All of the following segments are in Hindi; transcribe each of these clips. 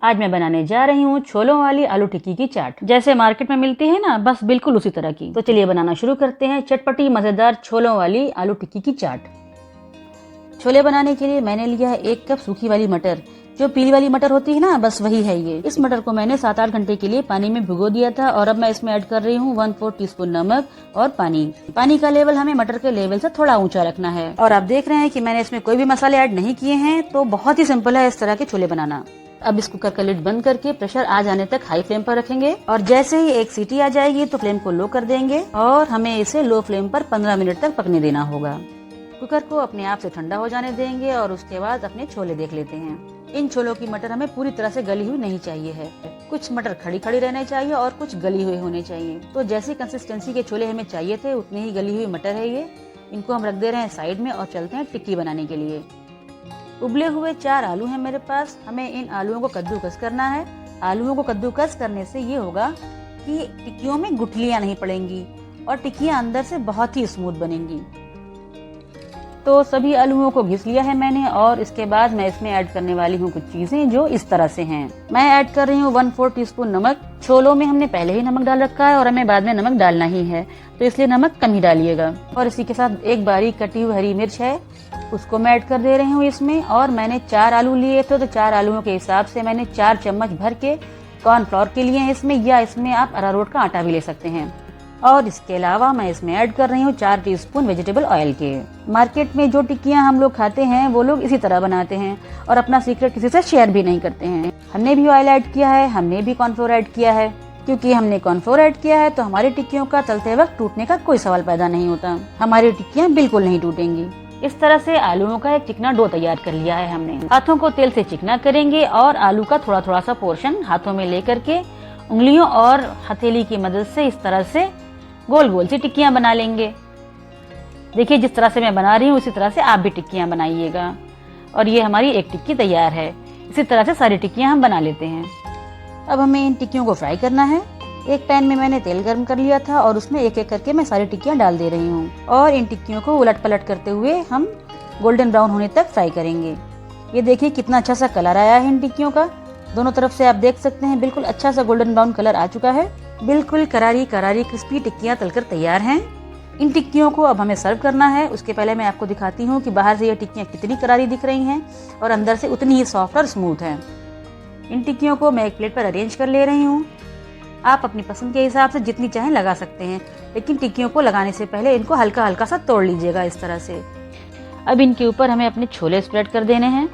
आज मैं बनाने जा रही हूँ छोलों वाली आलू टिक्की की चाट, जैसे मार्केट में मिलती है ना, बस बिल्कुल उसी तरह की। तो चलिए बनाना शुरू करते हैं चटपटी मजेदार छोलों वाली आलू टिक्की की चाट। छोले बनाने के लिए मैंने लिया है 1 कप सूखी वाली मटर। जो पीली वाली मटर होती है ना, बस वही है ये। इस मटर को मैंने 7-8 घंटे के लिए पानी में भिगो दिया था और अब मैं इसमें ऐड कर रही हूँ 1/4 टीस्पून नमक और पानी। पानी का लेवल हमें मटर के लेवल से थोड़ा ऊंचा रखना है। और आप देख रहे हैं कि मैंने इसमें कोई भी मसाले ऐड नहीं किए हैं, तो बहुत ही सिंपल है इस तरह के छोले बनाना। अब इस कुकर का लिड बंद करके प्रेशर आ जाने तक हाई फ्लेम पर रखेंगे और जैसे ही 1 सीटी आ जाएगी तो फ्लेम को लो कर देंगे और हमें इसे लो फ्लेम पर 15 मिनट तक पकने देना होगा। कुकर को अपने आप से ठंडा हो जाने देंगे और उसके बाद अपने छोले देख लेते हैं। इन छोलों की मटर हमें पूरी तरह से गली हुई नहीं चाहिए है, कुछ मटर खड़ी खड़ी रहने चाहिए और कुछ गली हुई होने चाहिए। तो जैसी कंसिस्टेंसी के छोले हमें चाहिए थे उतनी ही गली हुई मटर है ये। इनको हम रख दे रहे हैं साइड में और चलते हैं टिक्की बनाने के लिए। उबले हुए 4 आलू हैं मेरे पास। हमें इन आलूओं को कद्दूकस करना है। आलूओं को कद्दूकस करने से ये होगा कि टिक्कियों में गुठलियां नहीं पड़ेंगी और टिक्कियां अंदर से बहुत ही स्मूथ बनेंगी। तो सभी आलूओं को घिस लिया है मैंने और इसके बाद मैं इसमें ऐड करने वाली हूँ कुछ चीजें जो इस तरह से हैं। मैं ऐड कर रही हूँ 1/4 टीस्पून नमक। छोलों में हमने पहले ही नमक डाल रखा है और हमें बाद में नमक डालना ही है, तो इसलिए नमक कम ही डालिएगा। और इसी के साथ एक बारीक कटी हुई हरी मिर्च है, उसको मैं ऐड कर दे रही हूँ इसमें। और मैंने 4 आलू लिए थे, तो 4 आलूओं के हिसाब से मैंने 4 चम्मच भर के कॉर्नफ्लोर के लिए इसमें, या इसमें आप अरारोट का आटा भी ले सकते हैं। और इसके अलावा मैं इसमें ऐड कर रही हूँ 4 टीस्पून वेजिटेबल ऑयल के। मार्केट में जो टिक्कियाँ हम लोग खाते हैं वो लोग इसी तरह बनाते हैं और अपना सीक्रेट किसी से शेयर भी नहीं करते हैं। हमने भी ऑयल ऐड किया है, हमने भी कॉर्नफ्लोर ऐड किया है। क्योंकि हमने कॉर्नफ्लोर ऐड किया है तो हमारी टिक्कियों का तलते वक्त टूटने का कोई सवाल पैदा नहीं होता। हमारी टिक्कियाँ बिल्कुल नहीं टूटेंगी। इस तरह से आलूओं का एक चिकना डो तैयार कर लिया है हमने। हाथों को तेल से चिकना करेंगे और आलू का थोड़ा थोड़ा सा पोर्शन हाथों में लेकर के उंगलियों और हथेली की मदद से इस तरह से गोल गोल सी टिक्कियां बना लेंगे। देखिए जिस तरह से मैं बना रही हूँ उसी तरह से आप भी टिक्कियां बनाइएगा। और ये हमारी एक टिक्की तैयार है। इसी तरह से सारी टिक्कियां हम बना लेते हैं। अब हमें इन टिक्कियों को फ्राई करना है। एक पैन में मैंने तेल गर्म कर लिया था और उसमें एक एक करके मैं सारी टिक्कियां डाल दे रही हूँ और इन टिक्कियों को उलट पलट करते हुए हम गोल्डन ब्राउन होने तक फ्राई करेंगे। ये देखिए कितना अच्छा सा कलर आया है इन टिक्कियों का। दोनों तरफ से आप देख सकते हैं बिल्कुल अच्छा सा गोल्डन ब्राउन कलर आ चुका है। बिल्कुल करारी करारी क्रिस्पी टिक्कियां तलकर तैयार हैं। इन टिक्कियों को अब हमें सर्व करना है। उसके पहले मैं आपको दिखाती हूँ कि बाहर से ये टिक्कियां कितनी करारी दिख रही हैं और अंदर से उतनी ही सॉफ्ट और स्मूथ हैं। इन टिक्कियों को मैं एक प्लेट पर अरेंज कर ले रही हूँ। आप अपनी पसंद के हिसाब से जितनी चाहें लगा सकते हैं, लेकिन टिक्कियों को लगाने से पहले इनको हल्का हल्का सा तोड़ लीजिएगा इस तरह से। अब इनके ऊपर हमें अपने छोले स्प्रेड कर देने हैं।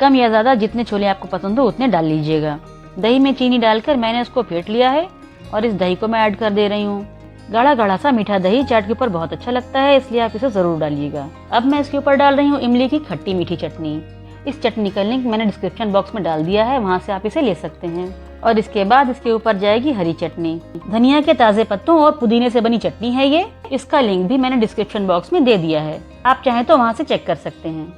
कम या ज़्यादा जितने छोले आपको पसंद हो उतने डाल लीजिएगा। दही में चीनी डालकर मैंने उसको फेंट लिया है और इस दही को मैं ऐड कर दे रही हूँ। गाढ़ा गाढ़ा सा मीठा दही चाट के ऊपर बहुत अच्छा लगता है, इसलिए आप इसे जरूर डालिएगा। अब मैं इसके ऊपर डाल रही हूँ इमली की खट्टी मीठी चटनी। इस चटनी का लिंक मैंने डिस्क्रिप्शन बॉक्स में डाल दिया है, वहाँ से आप इसे ले सकते हैं। और इसके बाद इसके ऊपर जाएगी हरी चटनी। धनिया के ताजे पत्तों और पुदीने से बनी चटनी है ये। इसका लिंक भी मैंने डिस्क्रिप्शन बॉक्स में दे दिया है, आप चाहें तो वहाँ से चेक कर सकते हैं।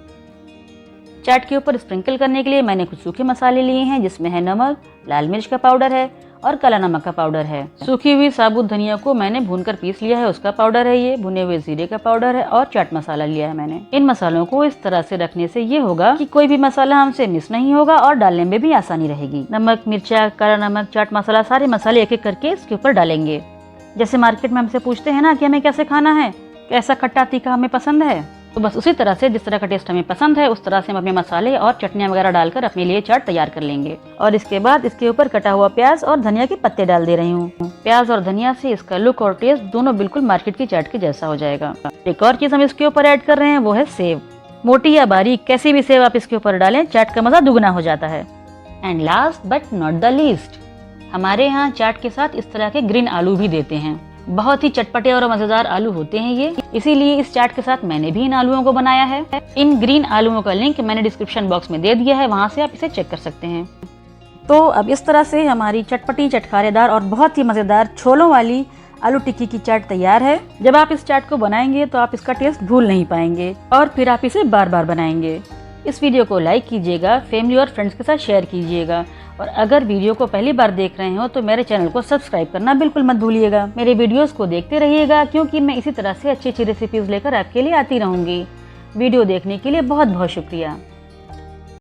चाट के ऊपर स्प्रिंकल करने के लिए मैंने कुछ सूखे मसाले लिए हैं, जिसमें है नमक, लाल मिर्च का पाउडर है और काला नमक का पाउडर है। सूखी हुई साबुत धनिया को मैंने भूनकर पीस लिया है, उसका पाउडर है ये। भुने हुए जीरे का पाउडर है और चाट मसाला लिया है मैंने। इन मसालों को इस तरह से रखने से ये होगा कि कोई भी मसाला हमसे मिस नहीं होगा और डालने में भी आसानी रहेगी। नमक, मिर्चा, काला नमक, चाट मसाला, सारे मसाले एक एक करके इसके ऊपर डालेंगे। जैसे मार्केट में हमसे पूछते हैं ना कि हमें कैसे खाना है, कैसा खट्टा तीखा हमें पसंद है, तो बस उसी तरह से जिस तरह का टेस्ट हमें पसंद है उस तरह से हम अपने मसाले और चटनियाँ वगैरह डालकर अपने लिए चाट तैयार कर लेंगे। और इसके बाद इसके ऊपर कटा हुआ प्याज और धनिया के पत्ते डाल दे रही हूँ। प्याज और धनिया से इसका लुक और टेस्ट दोनों बिल्कुल मार्केट की चाट के जैसा हो जाएगा। एक और चीज हम इसके ऊपर ऐड कर रहे हैं, वो है सेव। मोटी या बारीक कैसी भी सेव आप इसके ऊपर डालें, चाट का मजा दुगना हो जाता है। And last but not the least, हमारे यहाँ चाट के साथ इस तरह के ग्रीन आलू भी देते हैं। बहुत ही चटपटे और मजेदार आलू होते हैं ये, इसीलिए इस चाट के साथ मैंने भी इन आलूओं को बनाया है। इन ग्रीन आलूओं का लिंक मैंने डिस्क्रिप्शन बॉक्स में दे दिया है, वहां से आप इसे चेक कर सकते हैं। तो अब इस तरह से हमारी चटपटी, चटखारेदार और बहुत ही मजेदार छोलों वाली आलू टिक्की की चाट तैयार है। जब आप इस चाट को बनाएंगे तो आप इसका टेस्ट भूल नहीं पाएंगे और फिर आप इसे बार बार बनाएंगे। इस वीडियो को लाइक कीजिएगा, फैमिली और फ्रेंड्स के साथ शेयर कीजिएगा और अगर वीडियो को पहली बार देख रहे हो तो मेरे चैनल को सब्सक्राइब करना बिल्कुल मत भूलिएगा। मेरे वीडियोस को देखते रहिएगा क्योंकि मैं इसी तरह से अच्छी अच्छी रेसिपीज लेकर आपके लिए आती रहूंगी। वीडियो देखने के लिए बहुत बहुत शुक्रिया।